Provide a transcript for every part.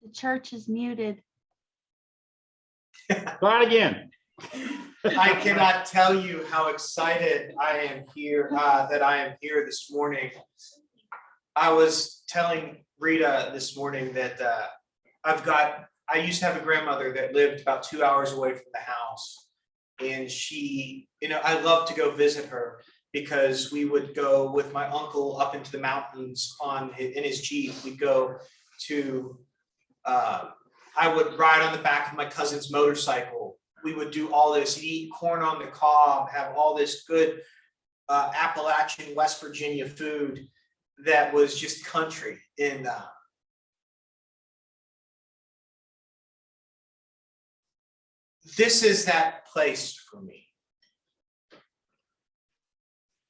The church is muted. Try it again. I cannot tell you how excited I am here, that I am here this morning. I was telling Rita this morning that I used to have a grandmother that lived about 2 hours away from the house. And she, I love to go visit her because we would go with my uncle up into the mountains in his Jeep. We'd go to, I would ride on the back of my cousin's motorcycle. We would do all this, eat corn on the cob, have all this good Appalachian West Virginia food that was just country. And this is that place for me.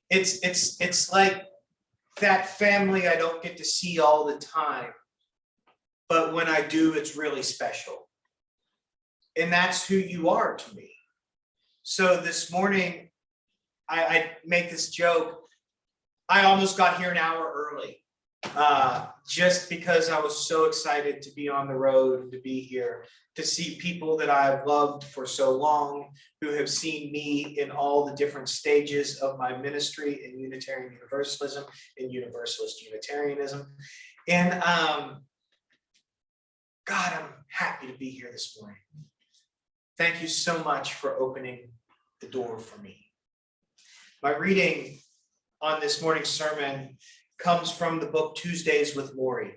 It's like that family I don't get to see all the time, but when I do, it's really special. And that's who you are to me. So this morning, I make this joke. I almost got here an hour early, just because I was so excited to be on the road, to be here, to see people that I've loved for so long, who have seen me in all the different stages of my ministry in Unitarian Universalism, in Universalist Unitarianism. And God, I'm happy to be here this morning. Thank you so much for opening the door for me. My reading on this morning's sermon comes from the book Tuesdays with Morrie.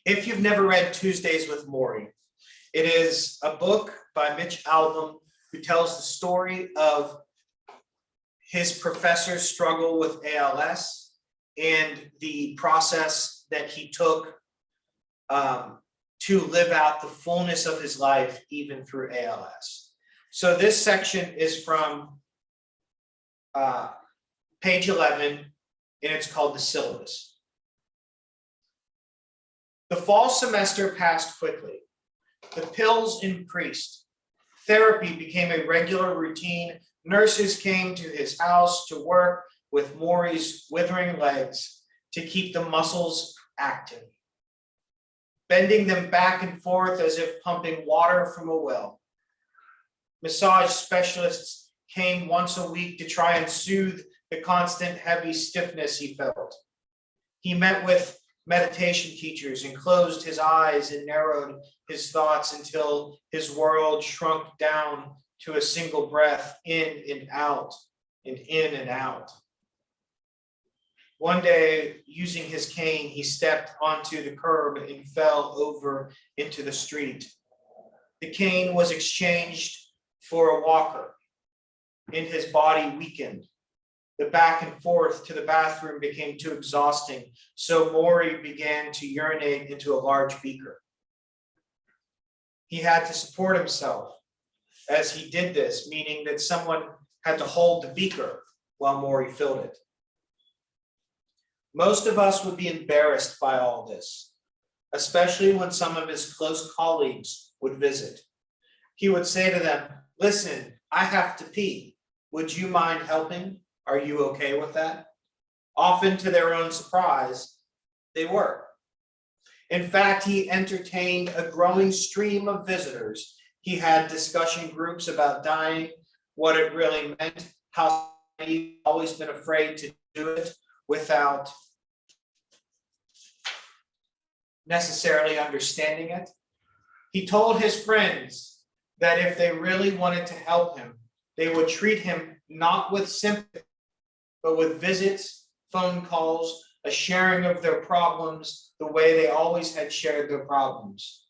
If you've never read Tuesdays with Morrie, it is a book by Mitch Albom who tells the story of his professor's struggle with ALS and the process that he took to live out the fullness of his life, even through ALS. So this section is from page 11, and it's called The Syllabus. The fall semester passed quickly. The pills increased. Therapy became a regular routine. Nurses came to his house to work with Morrie's withering legs to keep the muscles active, bending them back and forth as if pumping water from a well. Massage specialists came once a week to try and soothe the constant heavy stiffness he felt. He met with meditation teachers and closed his eyes and narrowed his thoughts until his world shrunk down to a single breath, in and out, and in and out. One day, using his cane, he stepped onto the curb and fell over into the street. The cane was exchanged for a walker, and his body weakened. The back and forth to the bathroom became too exhausting, so Morrie began to urinate into a large beaker. He had to support himself as he did this, meaning that someone had to hold the beaker while Morrie filled it. Most of us would be embarrassed by all this, especially when some of his close colleagues would visit. He would say to them, "Listen, I have to pee. Would you mind helping? Are you okay with that?" Often to their own surprise, they were. In fact, he entertained a growing stream of visitors. He had discussion groups about dying, what it really meant, how he'd always been afraid to do it without necessarily understanding it. He told his friends that if they really wanted to help him, they would treat him not with sympathy, but with visits, phone calls, a sharing of their problems the way they always had shared their problems.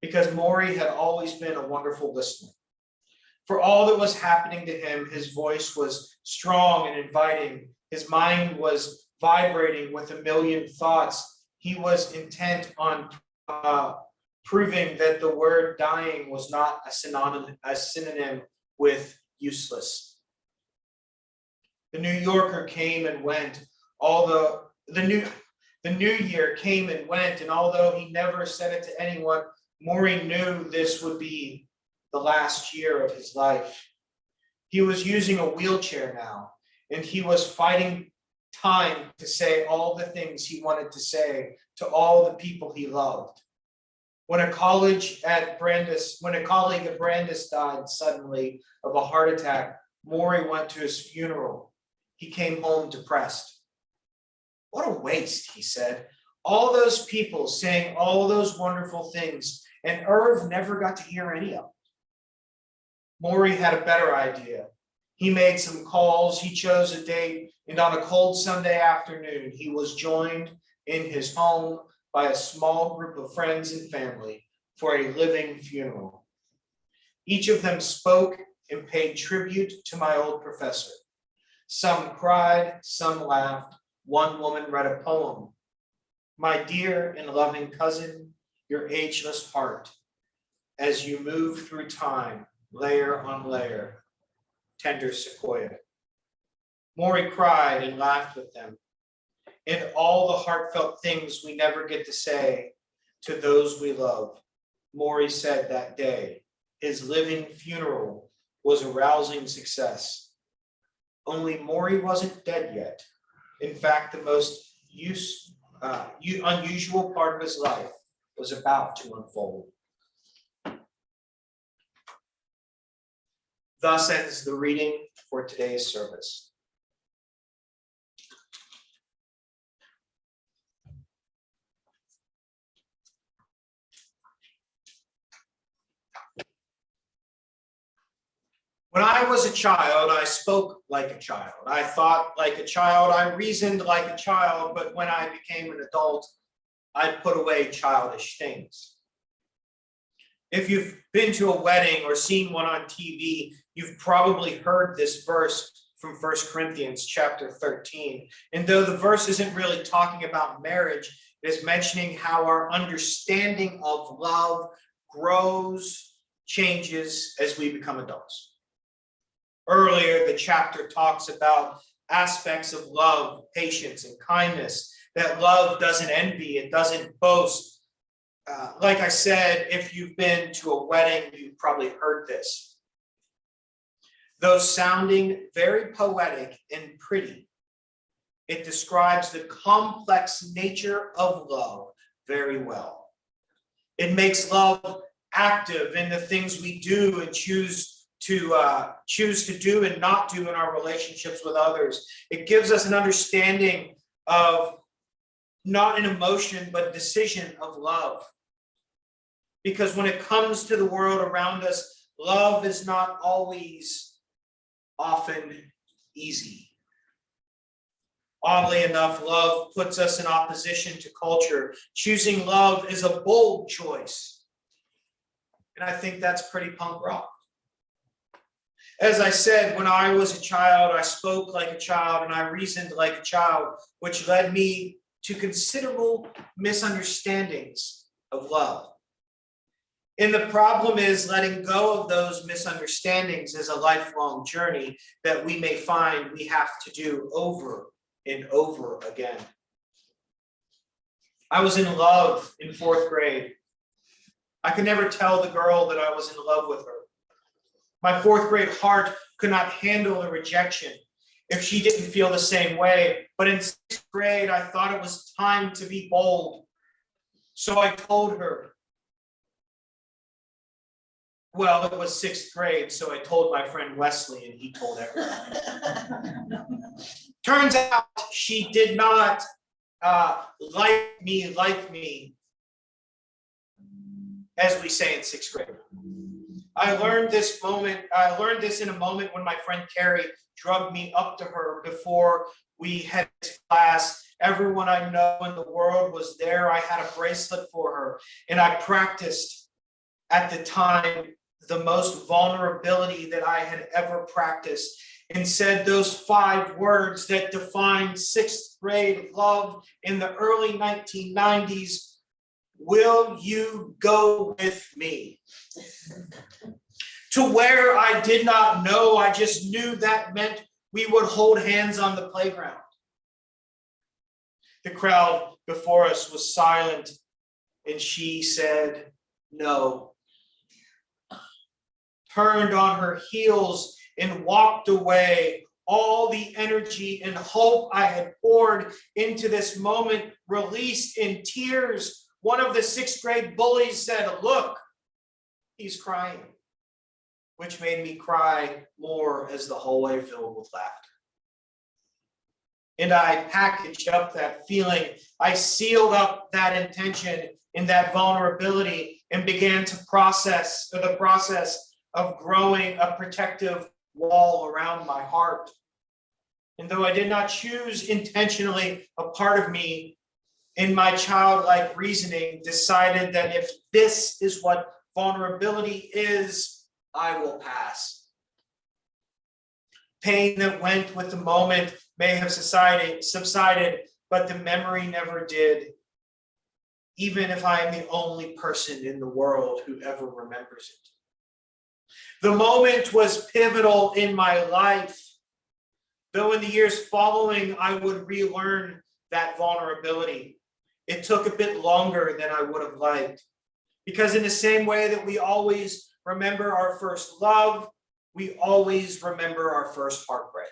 Because Morrie had always been a wonderful listener. For all that was happening to him, his voice was strong and inviting. His mind was vibrating with a million thoughts. He was intent on proving that the word dying was not a synonym with useless. The New Yorker came and went, although the new year came and went, and although he never said it to anyone, Morrie knew this would be the last year of his life. He was using a wheelchair now, and he was fighting time to say all the things he wanted to say to all the people he loved. When a colleague at Brandis died suddenly of a heart attack, Maury went to his funeral. He came home depressed. What a waste, he said. All those people saying all those wonderful things, and Irv never got to hear any of them. Maury had a better idea. He made some calls, he chose a date, and on a cold Sunday afternoon, he was joined in his home by a small group of friends and family for a living funeral. Each of them spoke and paid tribute to my old professor. Some cried, some laughed. One woman read a poem. My dear and loving cousin, your ageless heart, as you move through time, layer on layer, tender sequoia. Maury cried and laughed with them, and all the heartfelt things we never get to say to those we love. Maury said that day, his living funeral was a rousing success. Only Maury wasn't dead yet. In fact, the most unusual part of his life was about to unfold. Thus ends the reading for today's service. When I was a child, I spoke like a child. I thought like a child. I reasoned like a child. But when I became an adult, I put away childish things. If you've been to a wedding or seen one on TV, you've probably heard this verse from 1 Corinthians chapter 13. And though the verse isn't really talking about marriage, it is mentioning how our understanding of love grows, changes as we become adults. Earlier, the chapter talks about aspects of love, patience, and kindness, that love doesn't envy, it doesn't boast. Like I said, if you've been to a wedding, you've probably heard this. Though sounding very poetic and pretty, it describes the complex nature of love very well. It makes love active in the things we do and choose to do and not do in our relationships with others. It gives us an understanding of not an emotion, but a decision of love. Because when it comes to the world around us, love is not always often easy. Oddly enough, love puts us in opposition to culture. Choosing love is a bold choice. And I think that's pretty punk rock. As I said, when I was a child, I spoke like a child and I reasoned like a child, which led me to considerable misunderstandings of love. And the problem is letting go of those misunderstandings is a lifelong journey that we may find we have to do over and over again. I was in love in 4th grade. I could never tell the girl that I was in love with her. My 4th grade heart could not handle the rejection if she didn't feel the same way. But in 6th grade, I thought it was time to be bold. So I told her. Well, it was 6th grade, so I told my friend Wesley, and he told everyone. Turns out she did not like me, as we say in 6th grade. I learned this in a moment when my friend Carrie drugged me up to her before we headed to class. Everyone I know in the world was there. I had a bracelet for her, and I practiced at the time the most vulnerability that I had ever practiced, and said those 5 words that defined 6th grade love in the early 1990s. Will you go with me? To where I did not know, I just knew that meant we would hold hands on the playground. The crowd before us was silent, and she said no. Turned on her heels and walked away. All the energy and hope I had poured into this moment released in tears. One of the sixth grade bullies said, "Look, he's crying," which made me cry more as the hallway filled with laughter. And I packaged up that feeling. I sealed up that intention in that vulnerability and began to the process of growing a protective wall around my heart. And though I did not choose intentionally, a part of me in my childlike reasoning decided that if this is what vulnerability is, I will pass. Pain that went with the moment may have subsided, but the memory never did, even if I am the only person in the world who ever remembers it. The moment was pivotal in my life, though in the years following, I would relearn that vulnerability. It took a bit longer than I would have liked, because in the same way that we always remember our first love, we always remember our first heartbreak.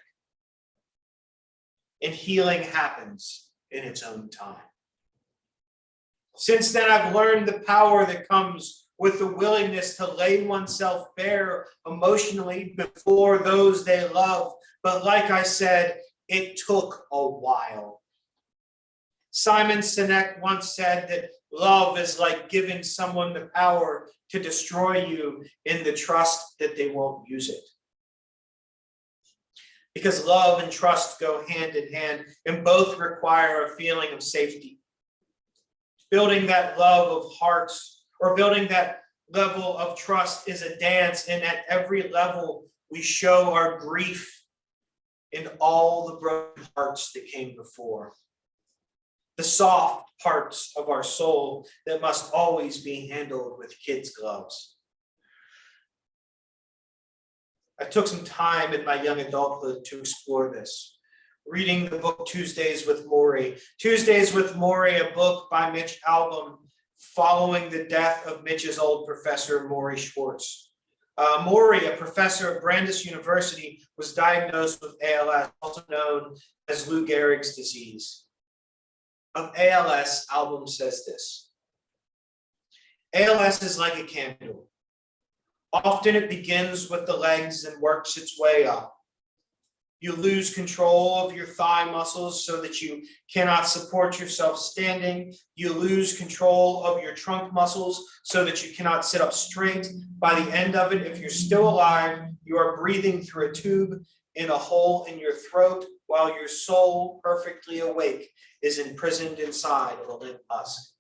And healing happens in its own time. Since then, I've learned the power that comes with the willingness to lay oneself bare emotionally before those they love. But like I said, it took a while. Simon Sinek once said that love is like giving someone the power to destroy you in the trust that they won't use it. Because love and trust go hand in hand, and both require a feeling of safety. Building that love of hearts, or building that level of trust, is a dance, and at every level we show our grief in all the broken hearts that came before. The soft parts of our soul that must always be handled with kids' gloves. I took some time in my young adulthood to explore this, reading the book Tuesdays with Morrie. Tuesdays with Morrie, a book by Mitch Albom, following the death of Mitch's old professor, Morrie Schwartz. Morrie, a professor at Brandeis University, was diagnosed with ALS, also known as Lou Gehrig's disease. Of ALS, Albom says this: ALS is like a candle. Often it begins with the legs and works its way up. You lose control of your thigh muscles so that you cannot support yourself standing. You lose control of your trunk muscles so that you cannot sit up straight. By the end of it, if you're still alive, you are breathing through a tube in a hole in your throat, while your soul, perfectly awake, is imprisoned inside of a limp husk.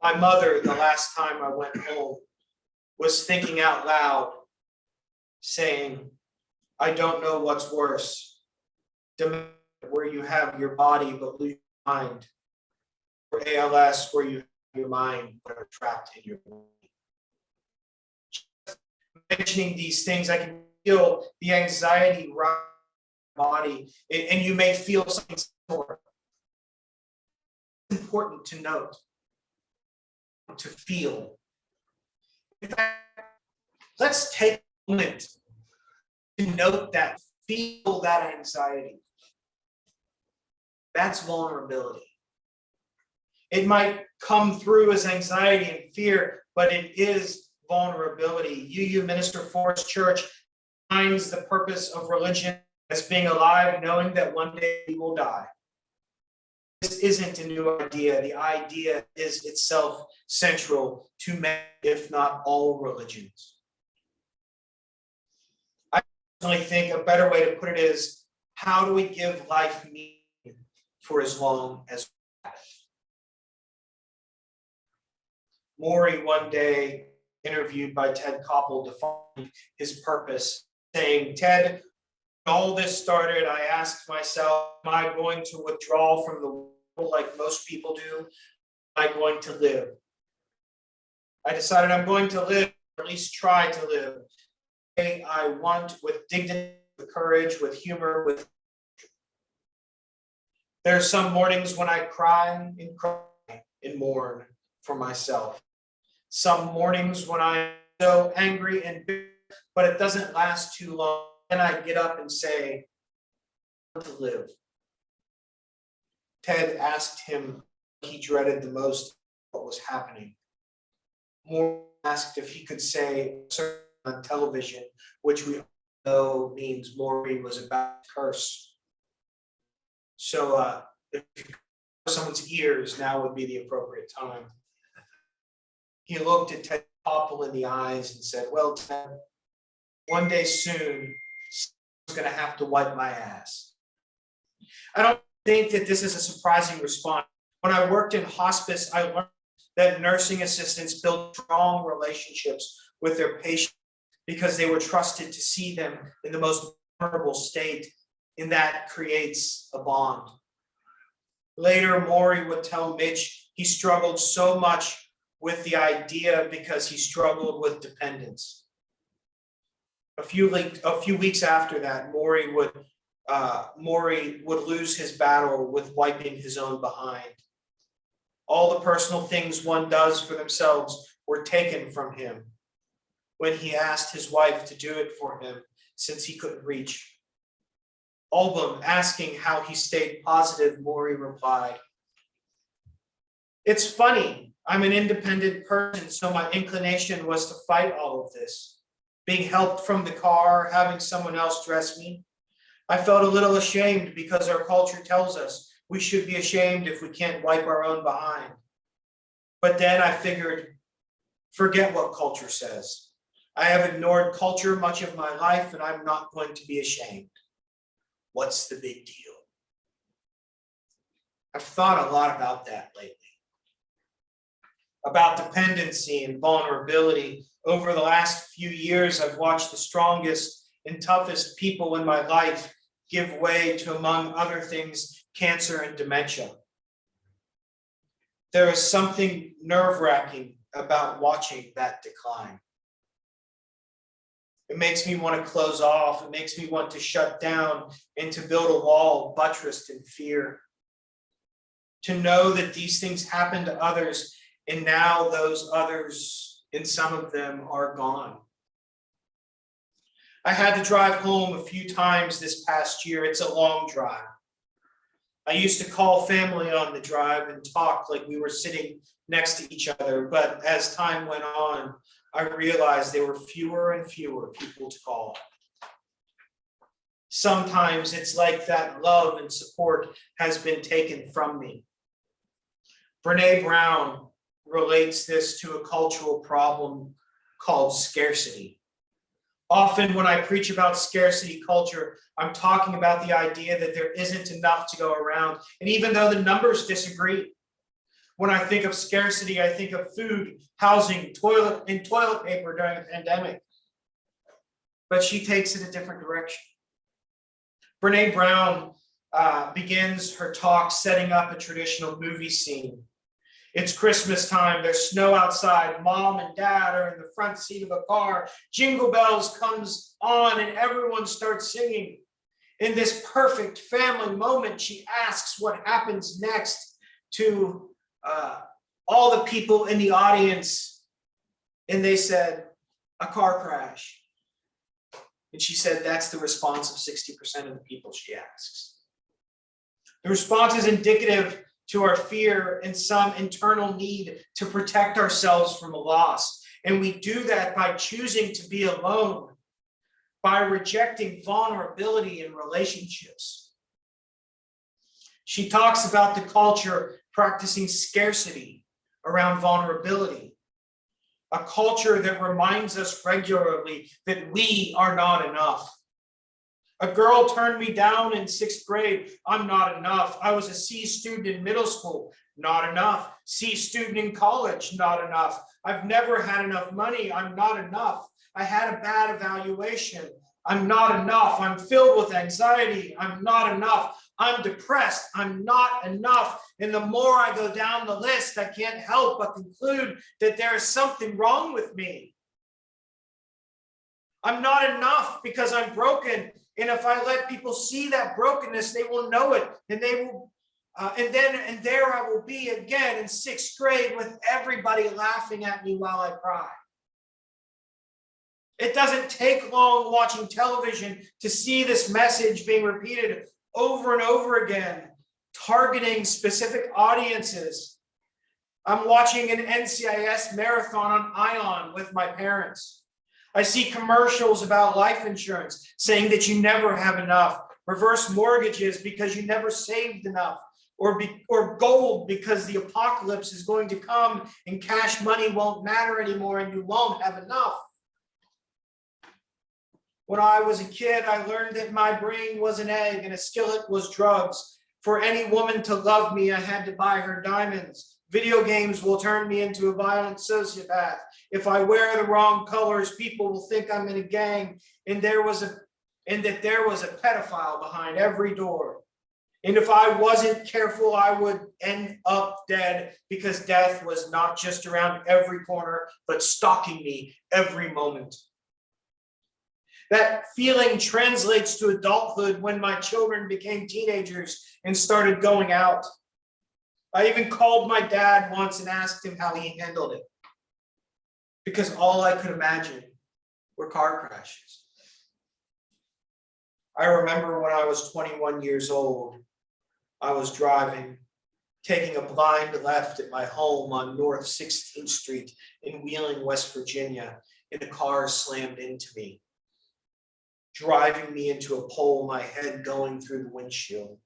My mother, the last time I went home, was thinking out loud, saying, "I don't know what's worse, dementia, where you have your body but lose your mind, or ALS, where you have your mind but are trapped in your body." Mentioning these things, I can feel the anxiety rise in my body, and you may feel something similar. It's important to note, to feel. In fact, let's take a moment to note that, feel that anxiety. That's vulnerability. It might come through as anxiety and fear, but it is vulnerability. UU Minister Forest Church defines the purpose of religion as being alive, knowing that one day we will die. This isn't a new idea. The idea is itself central to many, if not all, religions. I personally think a better way to put it is, how do we give life meaning for as long as we have? Morrie one day, interviewed by Ted Koppel, defined his purpose, saying, "Ted, when all this started, I asked myself, am I going to withdraw from the world like most people do? Am I going to live? I decided I'm going to live, or at least try to live, the way I want, with dignity, with courage, with humor, with..." There are some mornings when I cry and mourn for myself. Some mornings when I'm so angry and bitter, but it doesn't last too long. Then I get up and say, "I want to live." Ted asked him he dreaded the most what was happening. Maury asked if he could say on television, which we know means Maury was about to curse. So if you cover someone's ears, now would be the appropriate time. He looked at Ted Koppel in the eyes and said, well, Ted, one day soon, someone's going to have to wipe my ass. I don't think that this is a surprising response. When I worked in hospice, I learned that nursing assistants build strong relationships with their patients because they were trusted to see them in the most vulnerable state, and that creates a bond. Later, Maury would tell Mitch he struggled so much with the idea because he struggled with dependence. A few weeks after that, Maury would lose his battle with wiping his own behind. All the personal things one does for themselves were taken from him when he asked his wife to do it for him since he couldn't reach. Album asking how he stayed positive, Maury replied, "It's funny, I'm an independent person, so my inclination was to fight all of this. Being helped from the car, having someone else dress me. I felt a little ashamed because our culture tells us we should be ashamed if we can't wipe our own behind. But then I figured, forget what culture says. I have ignored culture much of my life and I'm not going to be ashamed. What's the big deal?" I've thought a lot about that lately. About dependency and vulnerability. Over the last few years, I've watched the strongest and toughest people in my life give way to, among other things, cancer and dementia. There is something nerve-wracking about watching that decline. It makes me want to close off. It makes me want to shut down and to build a wall buttressed in fear. To know that these things happen to others and now those others, and some of them, are gone. I had to drive home a few times this past year. It's a long drive. I used to call family on the drive and talk like we were sitting next to each other, but as time went on, I realized there were fewer and fewer people to call. Sometimes it's like that love and support has been taken from me. Brene Brown relates this to a cultural problem called scarcity. Often when I preach about scarcity culture, I'm talking about the idea that there isn't enough to go around. And even though the numbers disagree, when I think of scarcity, I think of food, housing, toilet paper during a pandemic. But she takes it a different direction. Brene Brown begins her talk setting up a traditional movie scene. It's Christmas time, there's snow outside, mom and dad are in the front seat of a car, Jingle Bells comes on and everyone starts singing. In this perfect family moment, she asks what happens next to all the people in the audience, and they said, a car crash. And she said, that's the response of 60% of the people she asks. The response is indicative to our fear and some internal need to protect ourselves from a loss. And we do that by choosing to be alone, by rejecting vulnerability in relationships. She talks about the culture practicing scarcity around vulnerability, a culture that reminds us regularly that we are not enough. A girl turned me down in 6th grade. I'm not enough. I was a C student in middle school. Not enough. C student in college. Not enough. I've never had enough money. I'm not enough. I had a bad evaluation. I'm not enough. I'm filled with anxiety. I'm not enough. I'm depressed. I'm not enough. And the more I go down the list, I can't help but conclude that there is something wrong with me. I'm not enough because I'm broken. And if I let people see that brokenness, they will know it. And they will, and there I will be again in 6th grade with everybody laughing at me while I cry. It doesn't take long watching television to see this message being repeated over and over again, targeting specific audiences I'm watching an NCIS marathon on Ion with my parents. I see commercials about life insurance saying that you never have enough, reverse mortgages because you never saved enough, or gold because the apocalypse is going to come and cash money won't matter anymore and you won't have enough. When I was a kid, I learned that my brain was an egg and a skillet was drugs. For any woman to love me, I had to buy her diamonds. Video games will turn me into a violent sociopath. If I wear the wrong colors, people will think I'm in a gang, and that there was a pedophile behind every door. And if I wasn't careful, I would end up dead, because death was not just around every corner, but stalking me every moment. That feeling translates to adulthood when my children became teenagers and started going out. I even called my dad once and asked him how he handled it, because all I could imagine were car crashes. I remember when I was 21 years old, I was driving, taking a blind left at my home on North 16th Street in Wheeling, West Virginia, and a car slammed into me, driving me into a pole, my head going through the windshield.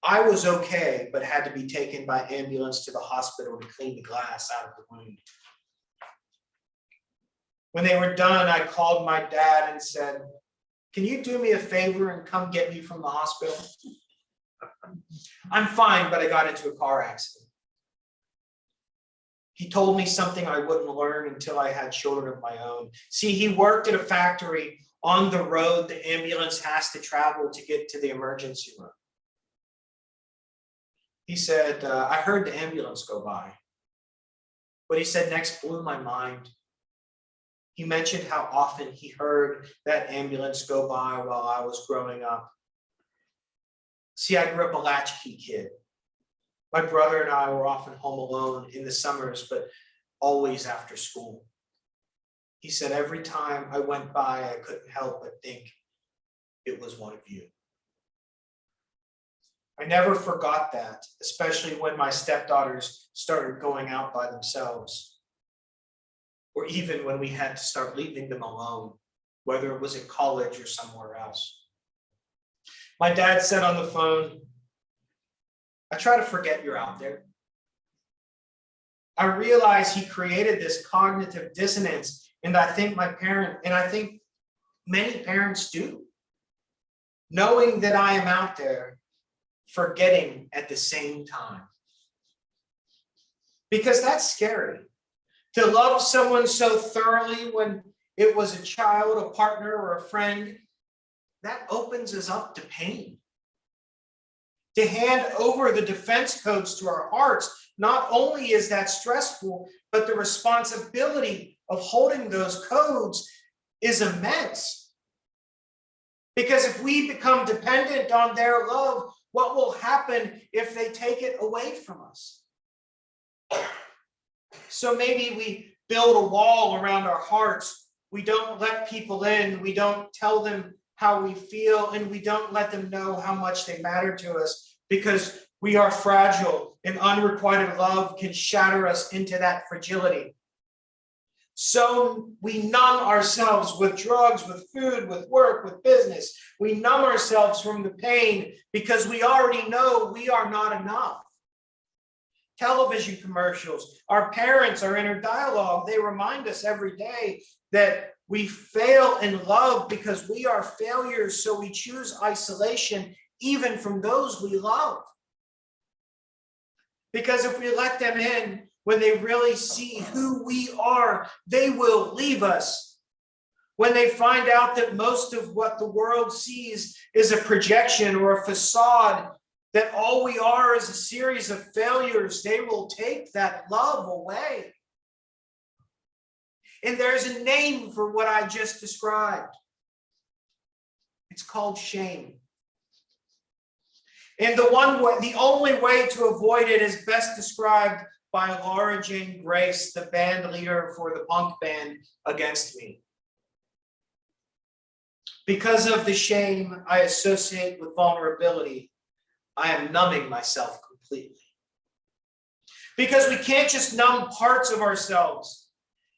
I was okay, but had to be taken by ambulance to the hospital to clean the glass out of the wound. When they were done, I called my dad and said, "Can you do me a favor and come get me from the hospital? I'm fine, but I got into a car accident." He told me something I wouldn't learn until I had children of my own. See, he worked at a factory on the road the ambulance has to travel to get to the emergency room. He said, "I heard the ambulance go by." What he said next blew my mind. He mentioned how often he heard that ambulance go by while I was growing up. See, I grew up a latchkey kid. My brother and I were often home alone in the summers, but always after school. He said every time I went by, I couldn't help but think it was one of you. I never forgot that, especially when my stepdaughters started going out by themselves, or even when we had to start leaving them alone, whether it was at college or somewhere else. My dad said on the phone, "I try to forget you're out there." I realize he created this cognitive dissonance, and I think many parents do, knowing that I am out there, forgetting at the same time. Because that's scary. To love someone so thoroughly when it was a child, a partner, or a friend, that opens us up to pain. To hand over the defense codes to our hearts, not only is that stressful, but the responsibility of holding those codes is immense. Because if we become dependent on their love, what will happen if they take it away from us? So maybe we build a wall around our hearts. We don't let people in. We don't tell them how we feel, and we don't let them know how much they matter to us, because we are fragile, and unrequited love can shatter us into that fragility. So we numb ourselves with drugs, with food, with work, with business. We numb ourselves from the pain because we already know we are not enough. Television commercials, our parents, our inner dialogue, they remind us every day that we fail in love because we are failures, so we choose isolation even from those we love. Because if we let them in, when they really see who we are, they will leave us. When they find out that most of what the world sees is a projection or a facade, that all we are is a series of failures, they will take that love away. And there's a name for what I just described. It's called shame. And the only way to avoid it is best described by Laura Jane Grace, the band leader for the punk band Against Me. Because of the shame I associate with vulnerability, I am numbing myself completely. Because we can't just numb parts of ourselves.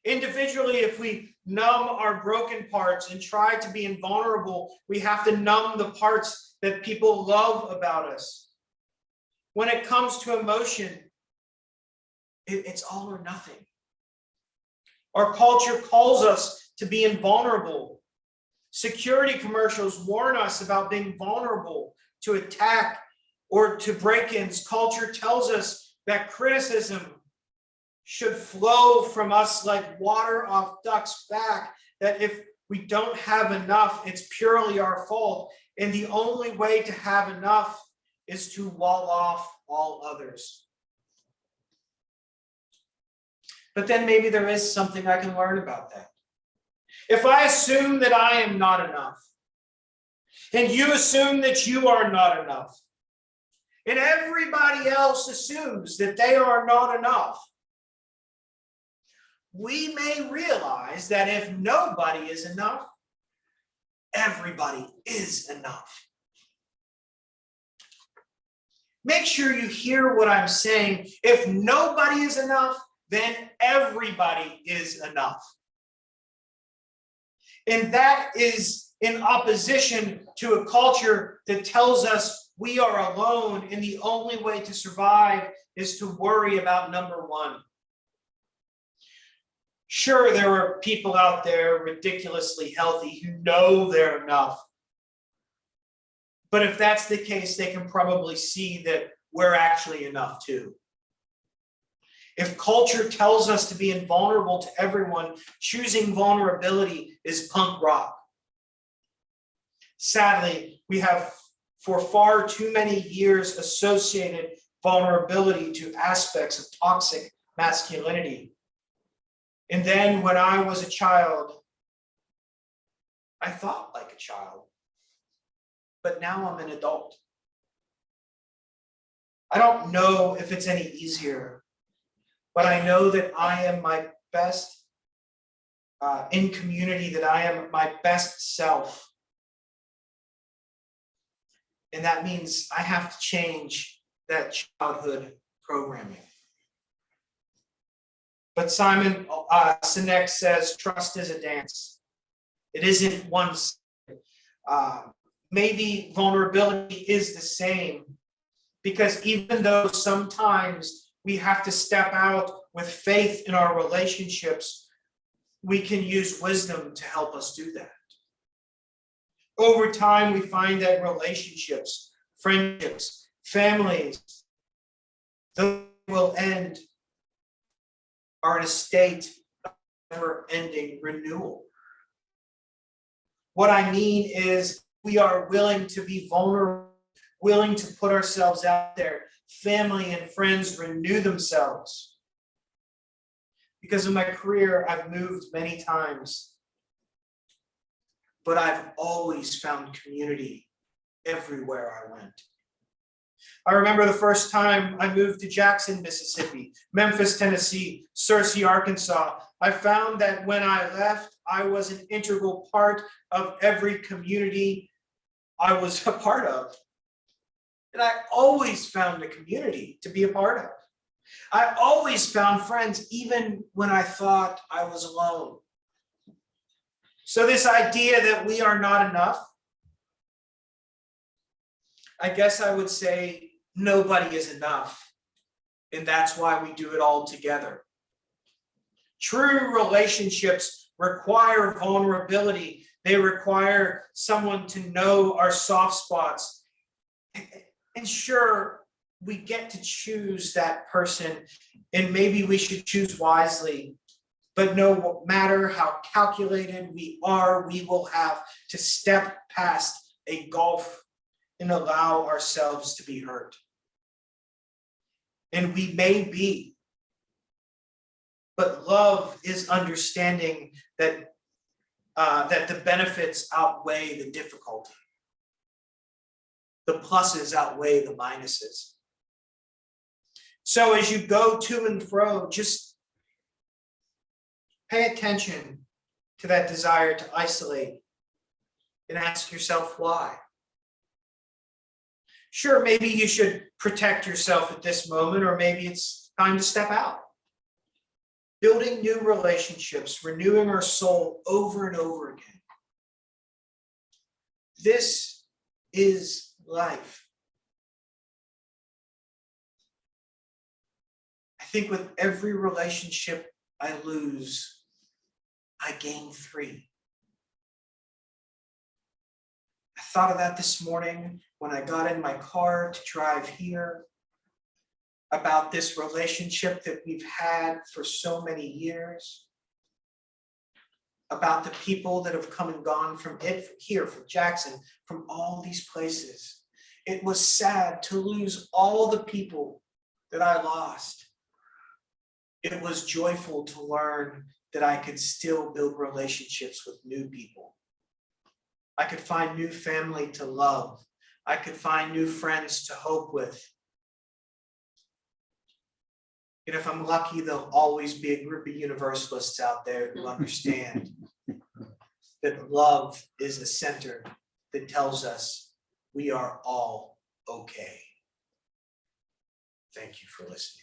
Individually, if we numb our broken parts and try to be invulnerable, we have to numb the parts that people love about us. When it comes to emotion, it's all or nothing. Our culture calls us to be invulnerable. Security commercials warn us about being vulnerable to attack or to break-ins. Culture tells us that criticism should flow from us like water off duck's back, that if we don't have enough, it's purely our fault. And the only way to have enough is to wall off all others. But then maybe there is something I can learn about that. If I assume that I am not enough, and you assume that you are not enough, and everybody else assumes that they are not enough, we may realize that if nobody is enough, everybody is enough. Make sure you hear what I'm saying. If nobody is enough, then everybody is enough. And that is in opposition to a culture that tells us we are alone and the only way to survive is to worry about number one. Sure, there are people out there ridiculously healthy who know they're enough. But if that's the case, they can probably see that we're actually enough too. If culture tells us to be invulnerable to everyone, choosing vulnerability is punk rock. Sadly, we have for far too many years associated vulnerability to aspects of toxic masculinity. And then when I was a child, I thought like a child, but now I'm an adult. I don't know if it's any easier, but I know that I am my best in community, that I am my best self. And that means I have to change that childhood programming. But Simon Sinek says, trust is a dance. It isn't one. Maybe vulnerability is the same, because even though sometimes we have to step out with faith in our relationships, we can use wisdom to help us do that. Over time, we find that relationships, friendships, families, those will end, are in a state of never-ending renewal. What I mean is we are willing to be vulnerable, willing to put ourselves out there. Family and friends renew themselves. Because of my career, I've moved many times, but I've always found community everywhere I went. I remember the first time I moved to Jackson, Mississippi, Memphis, Tennessee, Searcy, Arkansas. I found that when I left, I was an integral part of every community I was a part of. And I always found a community to be a part of. I always found friends, even when I thought I was alone. So this idea that we are not enough, I guess I would say nobody is enough. And that's why we do it all together. True relationships require vulnerability. They require someone to know our soft spots. And sure, we get to choose that person, and maybe we should choose wisely. But no matter how calculated we are, we will have to step past a gulf and allow ourselves to be hurt. And we may be, but love is understanding that that the benefits outweigh the difficulty. The pluses outweigh the minuses. So as you go to and fro, just pay attention to that desire to isolate and ask yourself why. Sure, maybe you should protect yourself at this moment, or maybe it's Time to step out. Building new relationships, renewing our soul over and over again. This is life. I think with every relationship I lose, I gain 3. I thought of that this morning when I got in my car to drive here, about this relationship that we've had for so many years, about the people that have come and gone from here, from Jackson, from all these places. It was sad to lose all the people that I lost. It was joyful to learn that I could still build relationships with new people. I could find new family to love. I could find new friends to hope with. And if I'm lucky, there'll always be a group of universalists out there who understand that love is the center that tells us we are all okay. Thank you for listening.